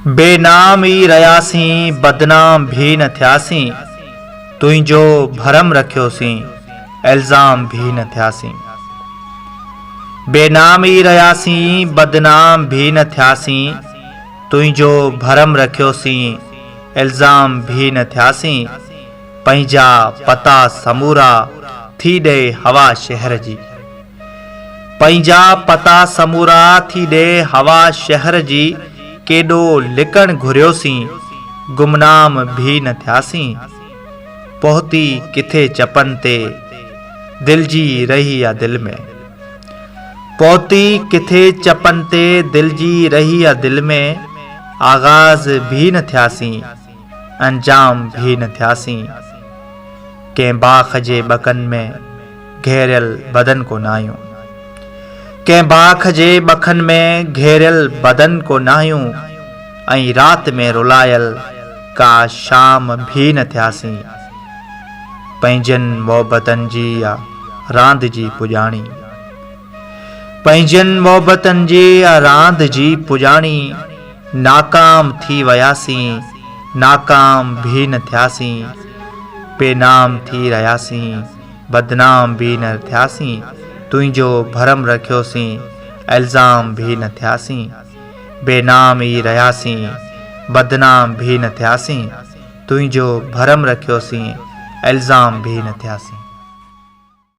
बेनाम ई रहियासीं, बदनाम भी न थियासीं, तुंहिंजो भरम रखियोसीं, इल्ज़ाम भी न थियासीं। बेनाम ई रहियासीं, बदनाम भी न थियासीं, तुंहिंजो भरम रखियोसीं, इल्ज़ाम भी न थियासीं। पंहिंजा पता समूरा थी ॾे हवा शहर जी, पंहिंजा पता समूरा थी ॾे हवा शहर जी। केॾो लिकण घुरियोसीं, गुमनाम भी न थियासीं। पहुती किथे चपन ते, दिल जी रही आ दिल में, पहुती किथे चपन ते, दिल जी रही आ दिल में। आगाज़ भी न थियासीं, अंजाम भी न थियासीं। कंहिं बाख जे बकन में घेरियल बदन को नाहियूं, कंहिं बाख जे बखन में घेरियल बदन को नाहियूं। ऐं रात में रुलायल का शाम भी न थियासीं। पंहिंजनि मोहबतनि जी या रांदि जी पुॼाणी, पंहिंजनि मोहबतनि जी या रांदि जी पुॼाणी। नाकाम थी वियासीं, नाकाम भी न थियासीं। बेनाम थी रहियासीं, बदनाम भी न थियासीं। तुंहिंजो भरम रखियोसीं, इल्ज़ाम भी न थियासीं। बेनाम ई रहियासीं, बदनाम भी न थियासीं, तुंहिंजो भरम रखियोसीं, इल्ज़ाम भी न थियासीं।